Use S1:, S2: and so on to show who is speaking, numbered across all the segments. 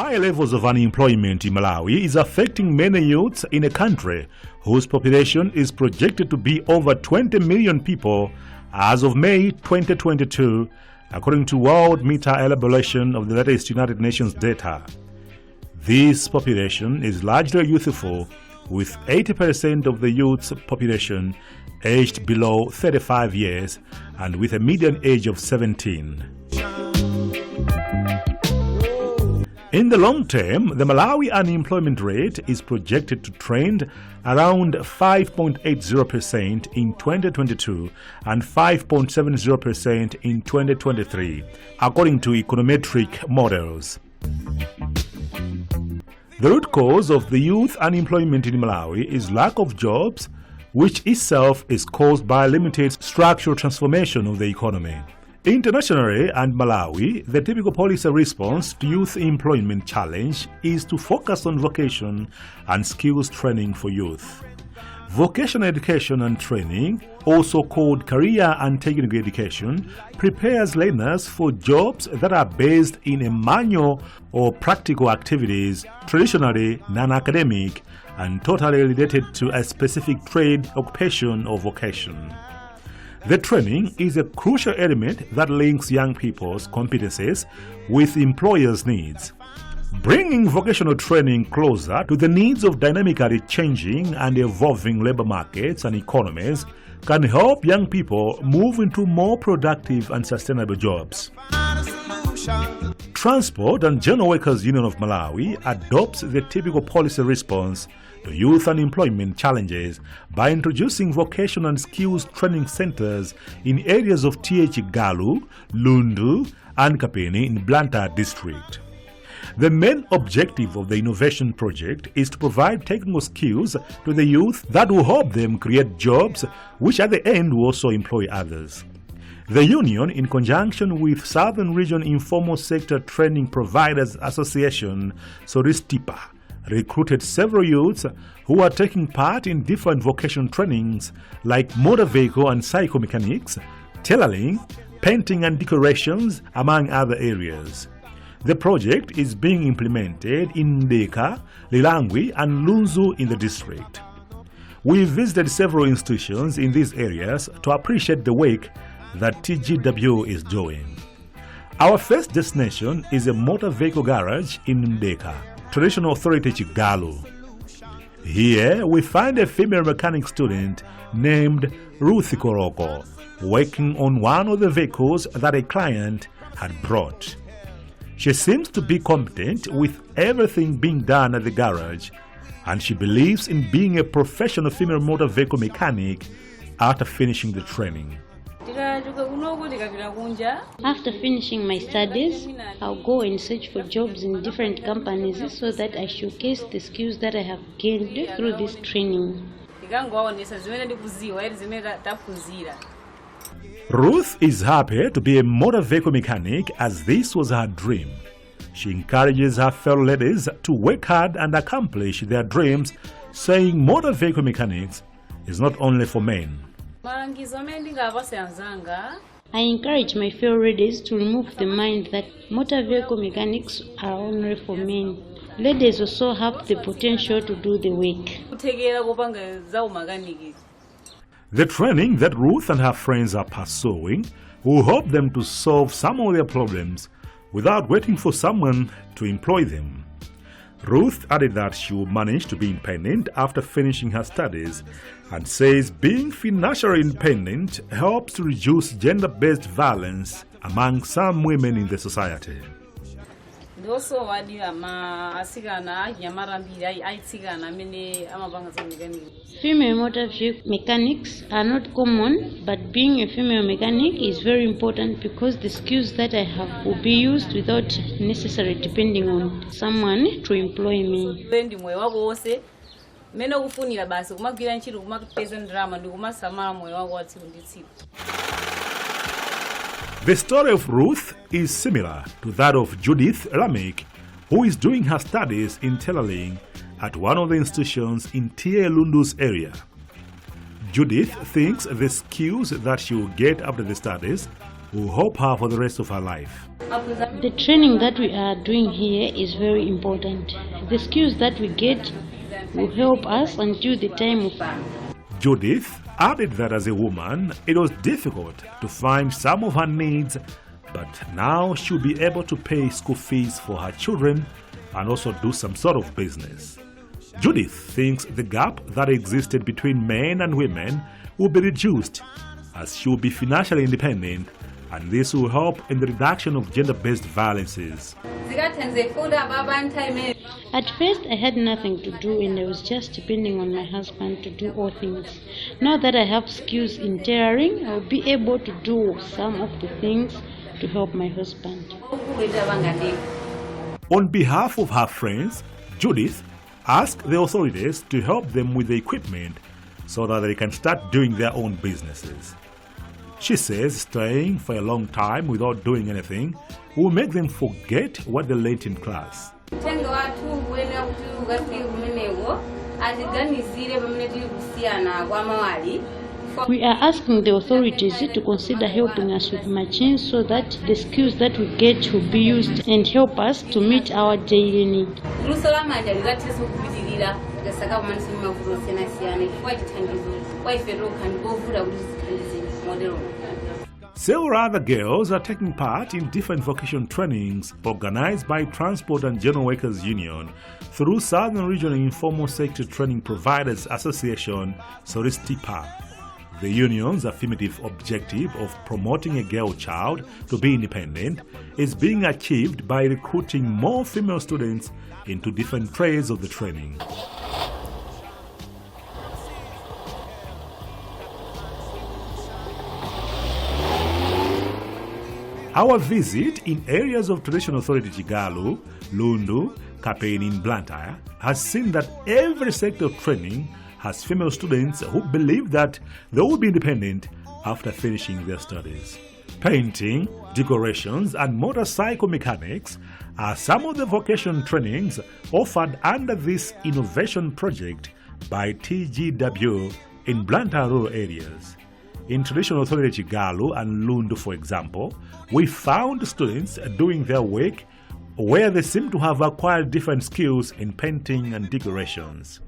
S1: High levels of unemployment in Malawi is affecting many youths in a country whose population is projected to be over 20 million people as of May 2022, according to World Meta elaboration of the latest United Nations data. This population is largely youthful, with 80% of the youth's population aged below 35 years and with a median age of 17. In the long term, the Malawi unemployment rate is projected to trend around 5.80% in 2022 and 5.70% in 2023, according to econometric models. The root cause of the youth unemployment in Malawi is lack of jobs, which itself is caused by limited structural transformation of the economy. Internationally and Malawi, the typical policy response to youth employment challenge is to focus on vocation and skills training for youth. Vocational education and training, also called career and technical education, prepares learners for jobs that are based in a manual or practical activities, traditionally non-academic and totally related to a specific trade, occupation or vocation. The training is a crucial element that links young people's competencies with employers' needs. Bringing vocational training closer to the needs of dynamically changing and evolving labor markets and economies can help young people move into more productive and sustainable jobs. Transport and General Workers Union of Malawi adopts the typical policy response to youth unemployment challenges by introducing vocational and skills training centers in areas of Chigalu, Lundu and Kapeni in Blantyre district. The main objective of the innovation project is to provide technical skills to the youth that will help them create jobs which at the end will also employ others. The union, in conjunction with Southern Region Informal Sector Training Providers Association, SORISTIPA, recruited several youths who are taking part in different vocational trainings like motor vehicle and cycle mechanics, tailoring, painting and decorations, among other areas. The project is being implemented in Mdeka, Lirangwe and Lunzu in the district. We visited several institutions in these areas to appreciate the work that TGWU is doing. Our first destination is a motor vehicle garage in Mdeka, Traditional Authority Chigalu. Here we find a female mechanic student named Kokoliko working on one of the vehicles that a client had brought. She seems to be competent with everything being done at the garage, and she believes in being a professional female motor vehicle mechanic after finishing the training.
S2: After finishing my studies, I'll go and search for jobs in different companies so that I showcase the skills that I have gained through this training.
S1: Ruth is happy to be a motor vehicle mechanic as this was her dream. She encourages her fellow ladies to work hard and accomplish their dreams, saying motor vehicle mechanics is not only for men.
S2: I encourage my fellow ladies to remove the mind that motor vehicle mechanics are only for men. Ladies also have the potential to do the work.
S1: The training that Ruth and her friends are pursuing will help them to solve some of their problems without waiting for someone to employ them. Ruth added that she will manage to be independent after finishing her studies and says being financially independent helps to reduce gender-based violence among some women in the society.
S2: Female motor vehicle mechanics are not common, but being a female mechanic is very important because the skills that I have will be used without necessarily depending on someone to employ me.
S1: The story of Ruth is similar to that of Judith Lamek, who is doing her studies in tailoring at one of the institutions in Lundu's area. Judith thinks the skills that she will get after the studies will help her for the rest of her life.
S2: The training that we are doing here is very important. The skills that we get will help us until the time of...
S1: Judith added that as a woman, it was difficult to find some of her needs, but now she'll be able to pay school fees for her children and also do some sort of business. Judith thinks the gap that existed between men and women will be reduced as she will be financially independent, and this will help in the reduction of gender-based violences.
S2: At first I had nothing to do and I was just depending on my husband to do all things. Now that I have skills in tailoring, I will be able to do some of the things to help my husband.
S1: On behalf of her friends, Judith asked the authorities to help them with the equipment so that they can start doing their own businesses. She says staying for a long time without doing anything will make them forget what they learned in class.
S2: We are asking the authorities to consider helping us with machines so that the skills that we get will be used and help us to meet our daily need.
S1: Several other girls are taking part in different vocational trainings organized by Transport and General Workers Union through Southern Regional Informal Sector Training Providers Association, SORISTIPA. The union's affirmative objective of promoting a girl child to be independent is being achieved by recruiting more female students into different trades of the training. Our visit in areas of Traditional Authority Chigalu, Lundu, Kapeni in Blantyre has seen that every sector of training has female students who believe that they will be independent after finishing their studies. Painting, decorations and motorcycle mechanics are some of the vocational trainings offered under this innovation project by TGWU in Blantyre rural areas. In Traditional Authority Chigalu and Lundu, for example, we found students doing their work where they seem to have acquired different skills in painting and decorations.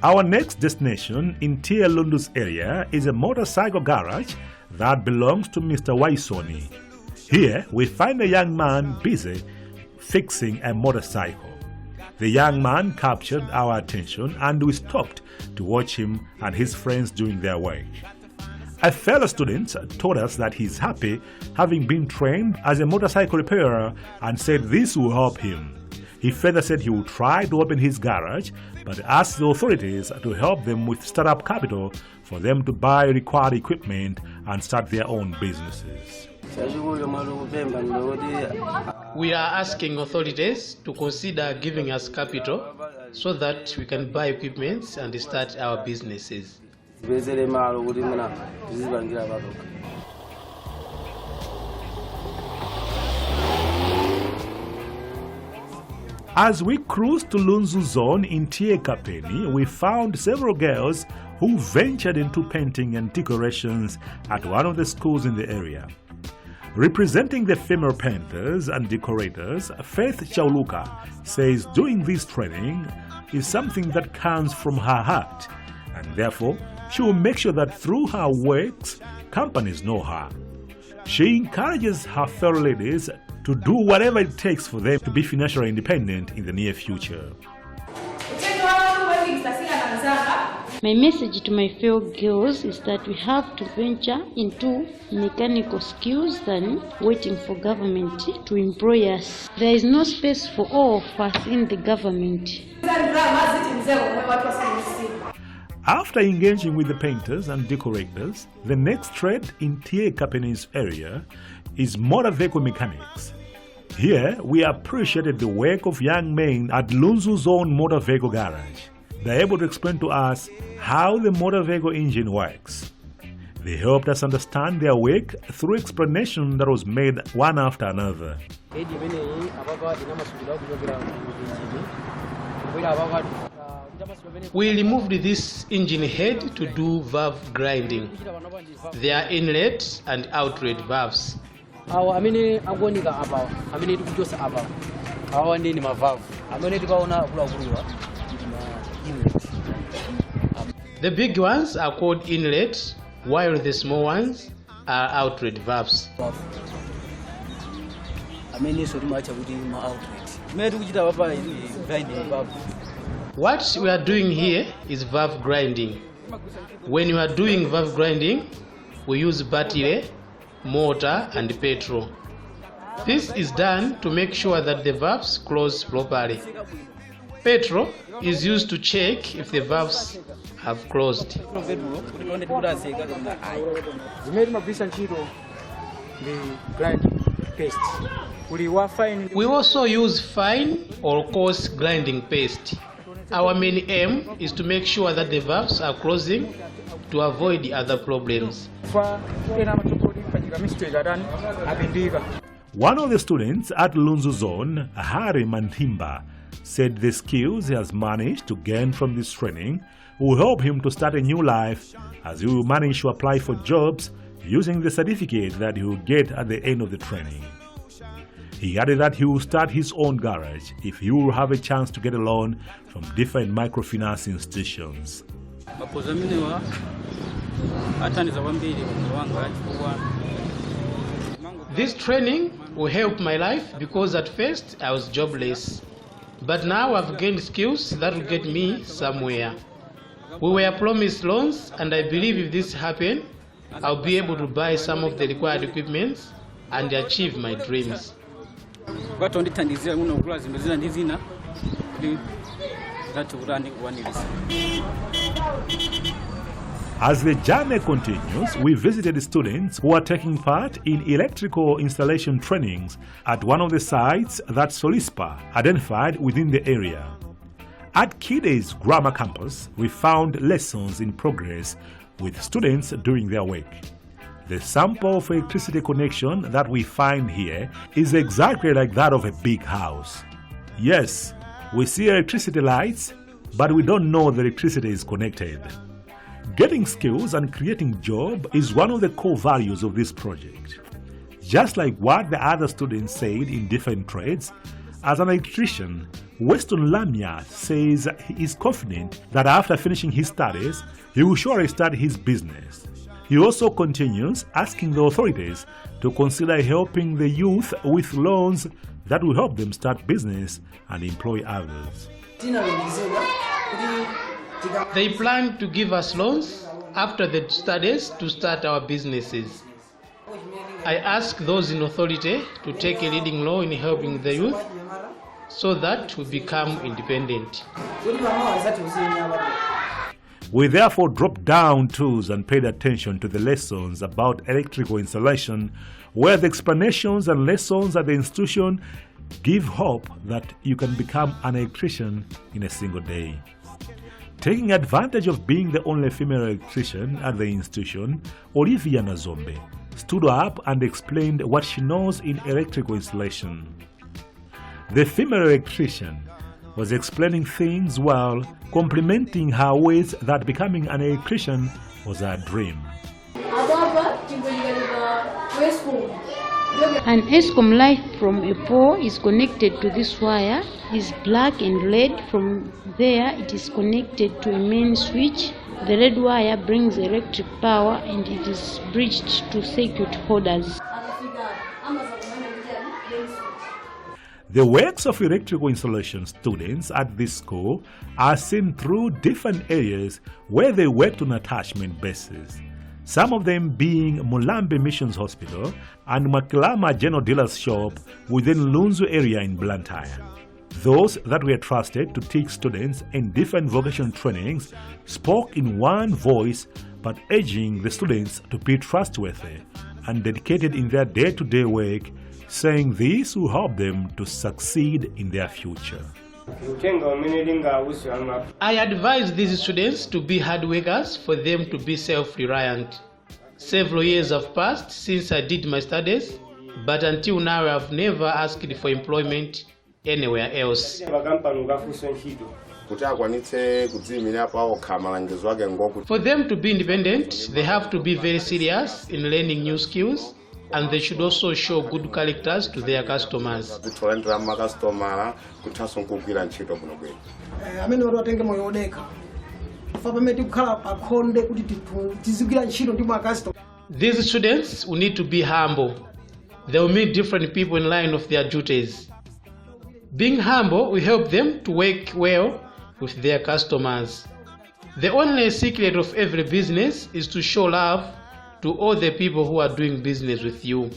S1: Our next destination in Tia Lundu's area is a motorcycle garage that belongs to Mr. Waisoni. Here we find a young man busy fixing a motorcycle. The young man captured our attention and we stopped to watch him and his friends doing their work. A fellow student told us that he's happy having been trained as a motorcycle repairer and said this will help him. He further said he will try to open his garage but asked the authorities to help them with startup capital for them to buy required equipment and start their own businesses.
S3: We are asking authorities to consider giving us capital so that we can buy equipment and start our businesses.
S1: As we cruised to Lunzu zone in Kapeni, we found several girls who ventured into painting and decorations at one of the schools in the area. Representing the female painters and decorators, Faith Chauluka says doing this training is something that comes from her heart, and therefore she will make sure that through her works, companies know her. She encourages her fellow ladies to do whatever it takes for them to be financially independent in the near future.
S2: My message to my fellow girls is that we have to venture into mechanical skills than waiting for government to employ us. There is no space for all of us in the government.
S1: After engaging with the painters and decorators, the next trade in Kapeni's area is motor vehicle mechanics. Here, we appreciated the work of young men at Lunzu's own motor vehicle garage. They're able to explain to us how the motor vehicle engine works. They helped us understand their work through explanation that was made one after another.
S3: We removed this engine head to do valve grinding. There are inlet and outlet valves. The big ones are called inlet, while the small ones are outlet valves. What we are doing here is valve grinding. When we are doing valve grinding, we use Blantyre, mortar and petrol. This is done to make sure that the valves close properly. Petrol is used to check if the valves have closed. We also use fine or coarse grinding paste. Our main aim is to make sure that the valves are closing to avoid other problems.
S1: One of the students at Lunzu zone, Hari Mantimba, said the skills he has managed to gain from this training will help him to start a new life, as he will manage to apply for jobs using the certificate that he will get at the end of the training. He added that he will start his own garage if he will have a chance to get a loan from different microfinance institutions.
S3: This training will help my life because at first I was jobless. But now I've gained skills that will get me somewhere. We were promised loans, and I believe if this happens, I'll be able to buy some of the required equipment and achieve my dreams.
S1: As the journey continues, we visited students who are taking part in electrical installation trainings at one of the sites that Solispa identified within the area. At Kide's Grammar Campus, we found lessons in progress with students doing their work. The sample of electricity connection that we find here is exactly like that of a big house. Yes, we see electricity lights, but we don't know the electricity is connected. Getting skills and creating jobs is one of the core values of this project. Just like what the other students said in different trades, as an electrician, Weston Lamia says he is confident that after finishing his studies, he will surely start his business. He also continues asking the authorities to consider helping the youth with loans that will help them start business and employ others.
S3: They plan to give us loans after the studies to start our businesses. I ask those in authority to take a leading role in helping the youth so that we become independent.
S1: We therefore dropped down tools and paid attention to the lessons about electrical installation, where the explanations and lessons at the institution give hope that you can become an electrician in a single day. Taking advantage of being the only female electrician at the institution, Olivia Nazombe stood up and explained what she knows in electrical installation. The female electrician was explaining things while complimenting her ways that becoming an electrician was her dream.
S2: An ESCOM light from a pole is connected to this wire, is black and red. From there it is connected to a main switch. The red wire brings electric power and it is bridged to circuit holders.
S1: The works of electrical installation students at this school are seen through different areas where they worked on attachment bases, some of them being Mulambe Missions Hospital and Makilama General Dealer's Shop within Lunzu area in Blantyre. Those that were trusted to teach students in different vocational trainings spoke in one voice, but urging the students to be trustworthy and dedicated in their day-to-day work, saying this will help them to succeed in their future.
S3: I advise these students to be hard workers for them to be self-reliant. Several years have passed since I did my studies, but until now I have never asked for employment anywhere else. For them to be independent, they have to be very serious in learning new skills, and they should also show good characters to their customers. These students will need to be humble. They will meet different people in line of their duties. Being humble will help them to work well with their customers. The only secret of every business is to show love to all the people who are doing business with you.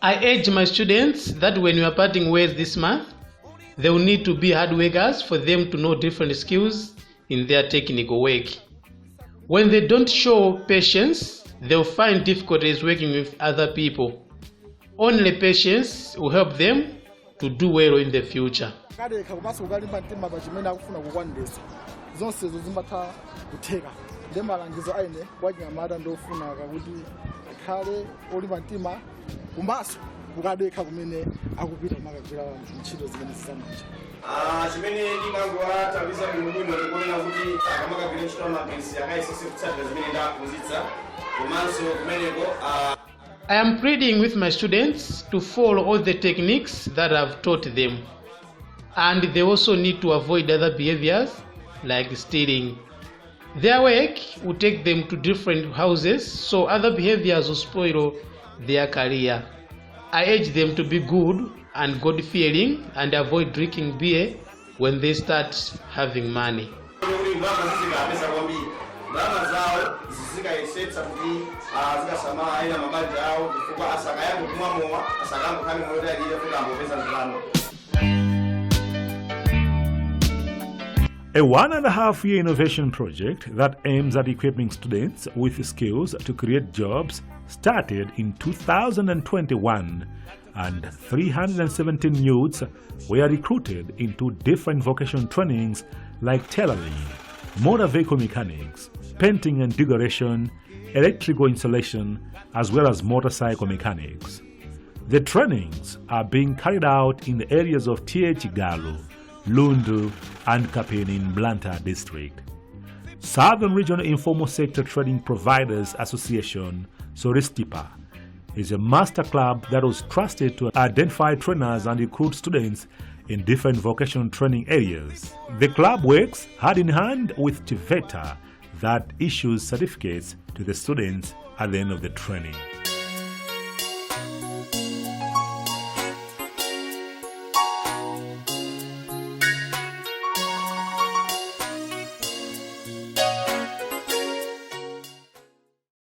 S3: I urge my students that when we are parting ways this month, they will need to be hard workers for them to know different skills in their technical work. When they don't show patience, they will find difficulties working with other people. Only patience will help them to do well in the future. I am pleading with my students to follow all the techniques that I've taught them, and they also need to avoid other behaviors like stealing. Their work will take them to different houses, so other behaviors will spoil their career. I urge them to be good and God-fearing and avoid drinking beer when they start having money.
S1: A 1.5-year innovation project that aims at equipping students with skills to create jobs started in 2021, and 317 youths were recruited into different vocational trainings like tailoring, motor vehicle mechanics, painting and decoration, electrical installation, as well as motorcycle mechanics. The trainings are being carried out in the areas of Chigalu, Lundu and Kapeni in Blantyre district. Southern Regional Informal Sector Training Providers Association, SORISTIPA, is a master club that was trusted to identify trainers and recruit students in different vocational training areas. The club works hand in hand with TVETA that issues certificates to the students at the end of the training.